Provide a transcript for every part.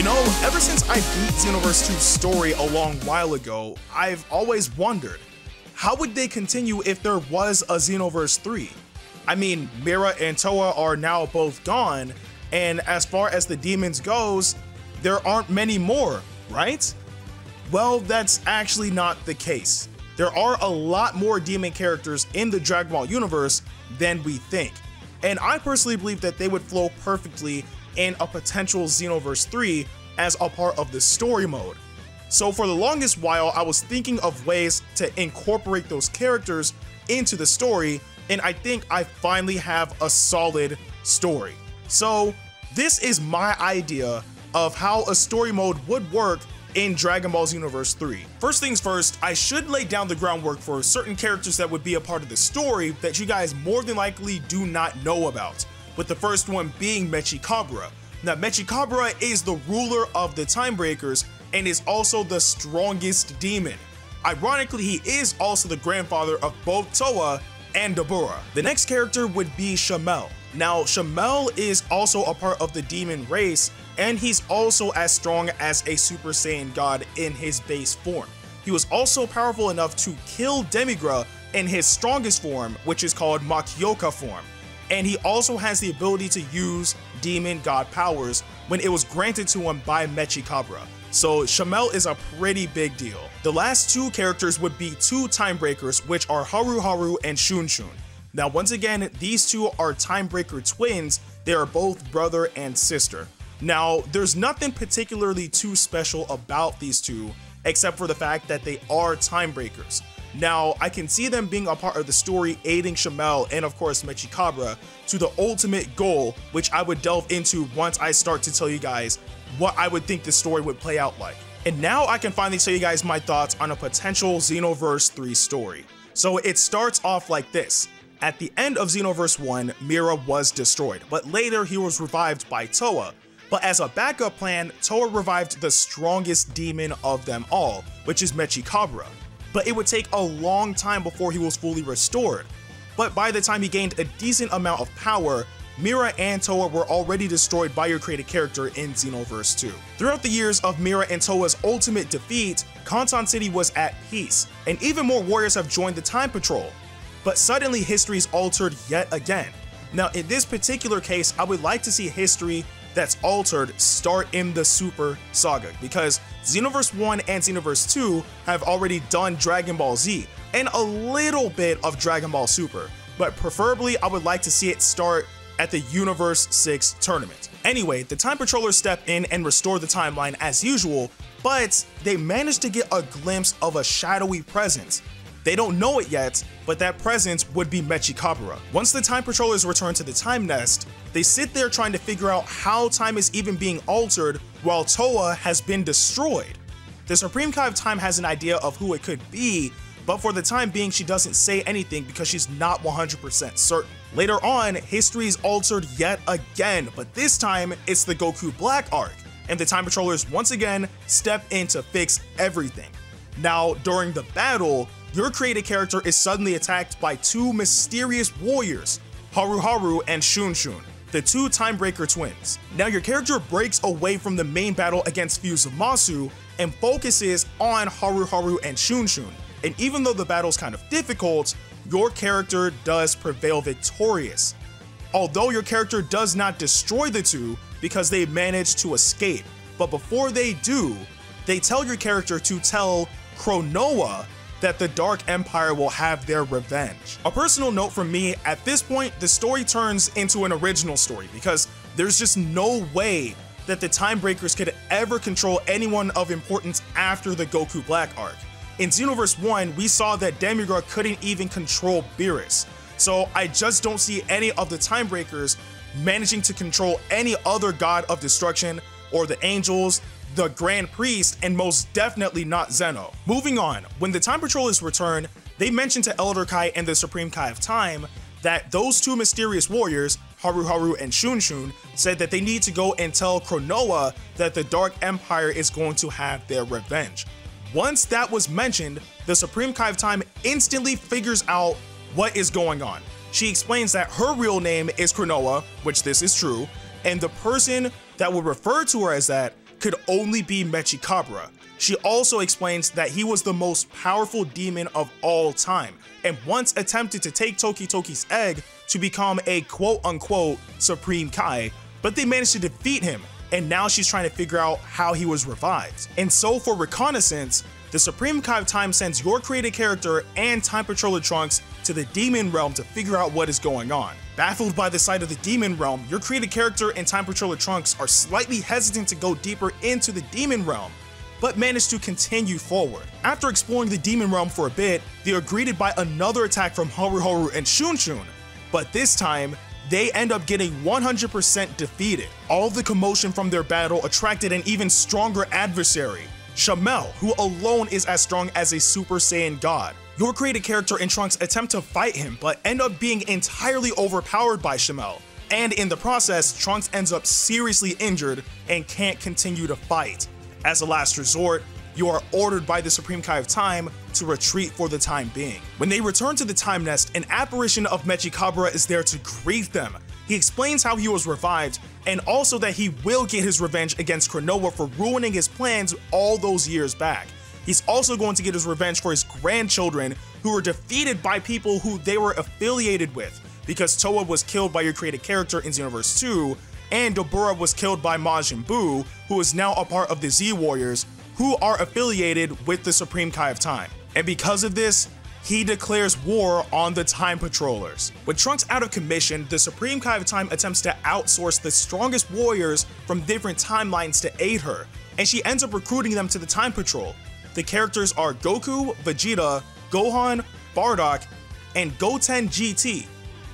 You know, ever since I beat Xenoverse 2's story a long while ago, I've always wondered, how would they continue if there was a Xenoverse 3? I mean, Mira and Towa are now both gone, and as far as the demons goes, there aren't many more, right? Well, that's actually not the case. There are a lot more demon characters in the Dragon Ball universe than we think, and I personally believe that they would flow perfectly in a potential Xenoverse 3 as a part of the story mode. So for the longest while, I was thinking of ways to incorporate those characters into the story, and I think I finally have a solid story. So this is my idea of how a story mode would work in Dragon Ball Xenoverse 3. First things first, I should lay down the groundwork for certain characters that would be a part of the story that you guys more than likely do not know about, with the first one being Ndukauba. Now, Ndukauba is the ruler of the Time Breakers and is also the strongest demon. Ironically, he is also the grandfather of both Towa and Dabura. The next character would be Shamel. Now, Shamel is also a part of the demon race, and he's also as strong as a Super Saiyan God in his base form. He was also powerful enough to kill Demigra in his strongest form, which is called Makyoka form. And he also has the ability to use demon god powers when it was granted to him by Ndukauba. So Shamel is a pretty big deal. The last two characters would be two Time Breakers, which are Haru and Shun. Now, once again, these two are Time Breaker twins. They are both brother and sister. Now, there's nothing particularly too special about these two, except for the fact that they are Time Breakers. Now, I can see them being a part of the story, aiding Shamel and of course Ndukauba to the ultimate goal, which I would delve into once I start to tell you guys what I would think the story would play out like. And now I can finally tell you guys my thoughts on a potential Xenoverse 3 story. So it starts off like this. At the end of Xenoverse 1, Mira was destroyed, but later he was revived by Towa. But as a backup plan, Towa revived the strongest demon of them all, which is Ndukauba. But it would take a long time before he was fully restored. But by the time he gained a decent amount of power, Mira and Towa were already destroyed by your created character in Xenoverse 2. Throughout the years of Mira and Towa's ultimate defeat, Kanton City was at peace, and even more warriors have joined the Time Patrol. But suddenly history is altered yet again. Now, in this particular case, I would like to see history that's altered start in the Super Saga, because Xenoverse 1 and Xenoverse 2 have already done Dragon Ball Z and a little bit of Dragon Ball Super, but preferably I would like to see it start at the Universe 6 tournament. Anyway, the Time Patrollers step in and restore the timeline as usual, but they managed to get a glimpse of a shadowy presence. They don't know it yet, but that presence would be Ndukauba. Once the Time Patrollers return to the Time Nest, they sit there trying to figure out how time is even being altered while Towa has been destroyed. The Supreme Kai of Time has an idea of who it could be, but for the time being she doesn't say anything because she's not 100% certain. Later on, history is altered yet again, but this time it's the Goku Black arc, and the Time Patrollers once again step in to fix everything. Now, during the battle, your created character is suddenly attacked by two mysterious warriors, Haru and Shun, the two Time Breaker twins. Now your character breaks away from the main battle against Fusamasu and focuses on Haru and Shun. And even though the battle's kind of difficult, your character does prevail victorious. Although your character does not destroy the two because they manage to escape. But before they do, they tell your character to tell Kronoa that the Dark Empire will have their revenge. A personal note from me, at this point, the story turns into an original story because there's just no way that the Time Breakers could ever control anyone of importance after the Goku Black arc. In Xenoverse 1, we saw that Demigra couldn't even control Beerus. So I just don't see any of the Time Breakers managing to control any other god of destruction or the angels, the Grand Priest, and most definitely not Zeno. Moving on, when the Time Patrollers return, they mention to Elder Kai and the Supreme Kai of Time that those two mysterious warriors, Haru and Shun, said that they need to go and tell Kronoa that the Dark Empire is going to have their revenge. Once that was mentioned, the Supreme Kai of Time instantly figures out what is going on. She explains that her real name is Kronoa, which this is true, and the person that will refer to her as that could only be Mechikabra. She also explains that he was the most powerful demon of all time, and once attempted to take Tokitoki's egg to become a quote-unquote Supreme Kai, but they managed to defeat him, and now she's trying to figure out how he was revived. And so for reconnaissance, the Supreme Kai of Time sends your created character and Time Patroller Trunks to the Demon Realm to figure out what is going on. Baffled by the sight of the Demon Realm, your created character and Time Patroller Trunks are slightly hesitant to go deeper into the Demon Realm, but manage to continue forward. After exploring the Demon Realm for a bit, they are greeted by another attack from Haruharu and Shunshun, but this time, they end up getting 100% defeated. All of the commotion from their battle attracted an even stronger adversary, Shamel, who alone is as strong as a Super Saiyan God. Your created character and Trunks attempt to fight him, but end up being entirely overpowered by Shamel, and in the process, Trunks ends up seriously injured and can't continue to fight. As a last resort, you are ordered by the Supreme Kai of Time to retreat for the time being. When they return to the Time Nest, an apparition of Mechikabra is there to greet them. He explains how he was revived, and also that he will get his revenge against Klonoa for ruining his plans all those years back. He's also going to get his revenge for his grandchildren who were defeated by people who they were affiliated with, because Towa was killed by your created character in Xenoverse 2, and Dobura was killed by Majin Buu, who is now a part of the Z Warriors, who are affiliated with the Supreme Kai of Time. And because of this, he declares war on the Time Patrollers. With Trunks out of commission, the Supreme Kai of Time attempts to outsource the strongest warriors from different timelines to aid her, and she ends up recruiting them to the Time Patrol. The characters are Goku, Vegeta, Gohan, Bardock, and Goten GT,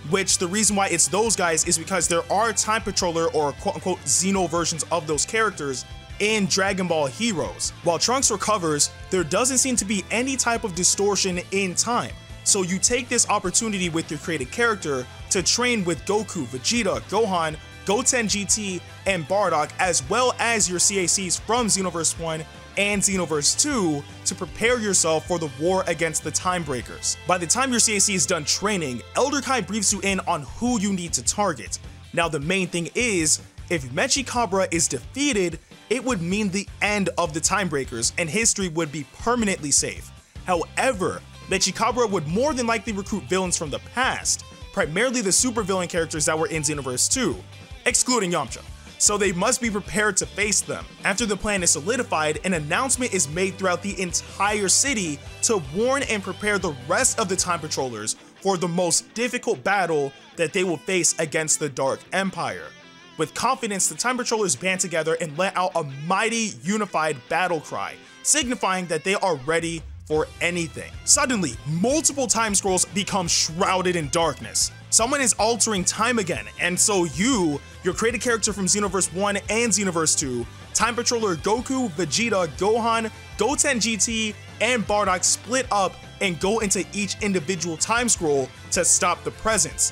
which the reason why it's those guys is because there are Time Patroller or quote-unquote Xeno versions of those characters in Dragon Ball Heroes. While Trunks recovers, there doesn't seem to be any type of distortion in time, so you take this opportunity with your created character to train with Goku, Vegeta, Gohan, Goten GT, and Bardock, as well as your CACs from Xenoverse 1 and Xenoverse 2 to prepare yourself for the war against the Time Breakers. By the time your CAC is done training, Elder Kai briefs you in on who you need to target. Now the main thing is, if Mechikabra is defeated, it would mean the end of the Time Breakers and history would be permanently safe. However, Mechikabra would more than likely recruit villains from the past, primarily the supervillain characters that were in Xenoverse 2, excluding Yamcha. So they must be prepared to face them. After the plan is solidified, an announcement is made throughout the entire city to warn and prepare the rest of the Time Patrollers for the most difficult battle that they will face against the Dark Empire. With confidence, the Time Patrollers band together and let out a mighty unified battle cry, signifying that they are ready for anything. Suddenly, multiple time scrolls become shrouded in darkness. Someone is altering time again, and so your created character from Xenoverse 1 and Xenoverse 2, Time Patroller Goku, Vegeta, Gohan, Goten GT, and Bardock split up and go into each individual time scroll to stop the presence,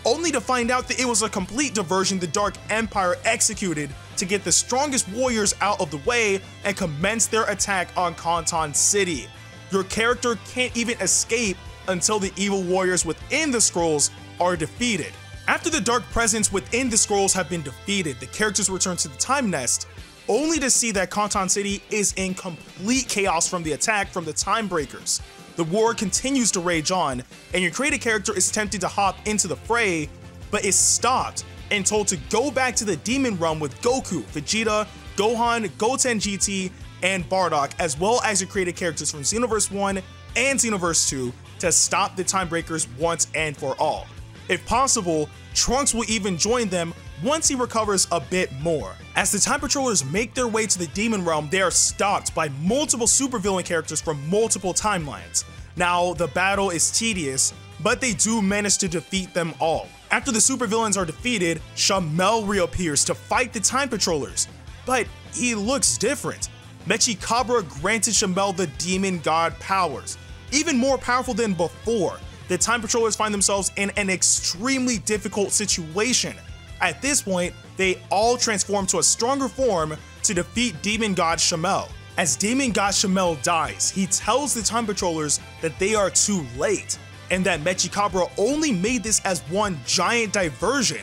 only to find out that it was a complete diversion the Dark Empire executed to get the strongest warriors out of the way and commence their attack on Kanton City. Your character can't even escape until the evil warriors within the scrolls are defeated. After the dark presence within the scrolls have been defeated, the characters return to the Time Nest, only to see that Kanton City is in complete chaos from the attack from the Time Breakers. The war continues to rage on, and your created character is tempted to hop into the fray, but is stopped and told to go back to the Demon Realm with Goku, Vegeta, Gohan, Goten GT, and Bardock, as well as your created characters from Xenoverse 1 and Xenoverse 2 to stop the Time Breakers once and for all. If possible, Trunks will even join them once he recovers a bit more. As the Time Patrollers make their way to the Demon Realm, they are stopped by multiple supervillain characters from multiple timelines. Now, the battle is tedious, but they do manage to defeat them all. After the supervillains are defeated, Shamel reappears to fight the Time Patrollers, but he looks different. Mechikabra granted Shamel the Demon God powers, even more powerful than before. The Time Patrollers find themselves in an extremely difficult situation. At this point, they all transform to a stronger form to defeat Demon God Shamel. As Demon God Shamel dies, he tells the Time Patrollers that they are too late, and that Mechikabra only made this as one giant diversion.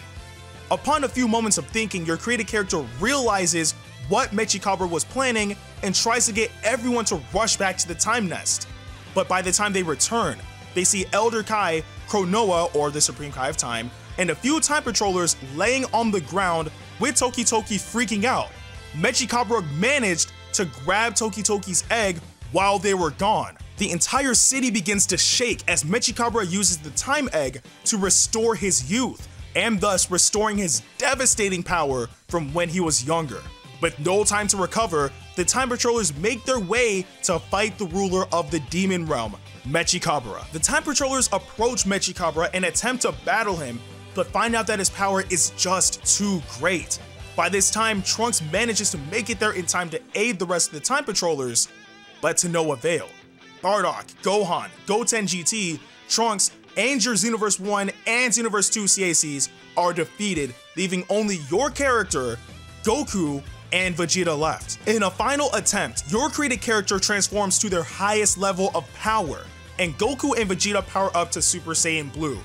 Upon a few moments of thinking, your created character realizes what Mechikabra was planning and tries to get everyone to rush back to the time nest. But by the time they return, they see Elder Kai, Chronoa, or the Supreme Kai of Time, and a few time patrollers laying on the ground with Toki Toki freaking out. Mechikabra managed to grab Toki Toki's egg while they were gone. The entire city begins to shake as Mechikabra uses the time egg to restore his youth, and thus restoring his devastating power from when he was younger. With no time to recover, the time patrollers make their way to fight the ruler of the demon realm, Mechikabra. The time patrollers approach Mechikabra and attempt to battle him, but find out that his power is just too great. By this time, Trunks manages to make it there in time to aid the rest of the time patrollers, but to no avail. Bardock, Gohan, Goten GT, Trunks, and your Xenoverse 1 and Xenoverse 2 CACs are defeated, leaving only your character, Goku, and Vegeta left. In a final attempt, your created character transforms to their highest level of power, and Goku and Vegeta power up to Super Saiyan Blue.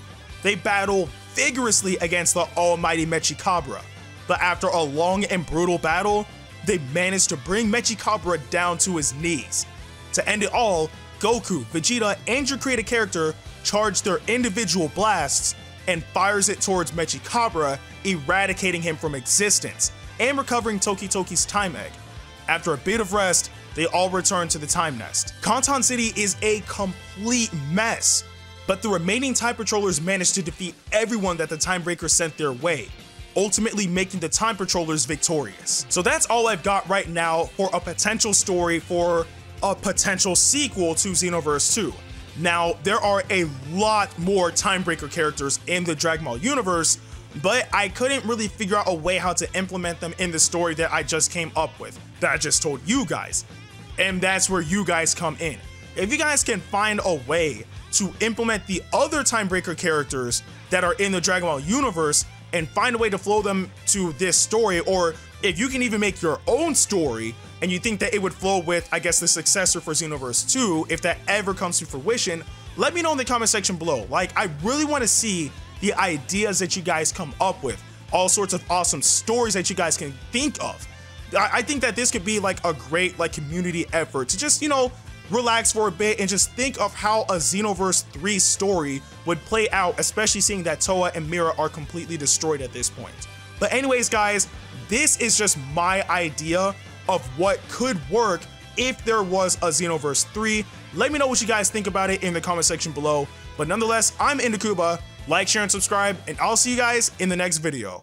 They battle vigorously against the almighty Mechikabra, but after a long and brutal battle, they manage to bring Mechikabra down to his knees. To end it all, Goku, Vegeta, and your created character charge their individual blasts and fires it towards Mechikabra, eradicating him from existence and recovering Toki Toki's time egg. After a bit of rest, they all return to the time nest. Kanton City is a complete mess, but the remaining time patrollers manage to defeat everyone that the time breaker sent their way, ultimately making the time patrollers victorious. So that's all I've got right now for a potential story for a potential sequel to Xenoverse 2. Now, there are a lot more time breaker characters in the Dragon Ball universe, but I couldn't really figure out a way how to implement them in the story that I just came up with, that I just told you guys. And that's where you guys come in. If you guys can find a way to implement the other time breaker characters that are in the Dragon Ball universe and find a way to flow them to this story, or if you can even make your own story and you think that it would flow with, I guess, the successor for Xenoverse 2, if that ever comes to fruition, let me know in the comment section below. Like, I really want to see the ideas that you guys come up with, all sorts of awesome stories that you guys can think of. I think that this could be like a great community effort to just, you know, relax for a bit and just think of how a Xenoverse 3 story would play out, especially seeing that Toa and Mira are completely destroyed at this point. But anyways, guys, this is just my idea of what could work if there was a Xenoverse 3. Let me know what you guys think about it in the comment section below. But nonetheless, I'm Ndukauba. Like, share, and subscribe, and I'll see you guys in the next video.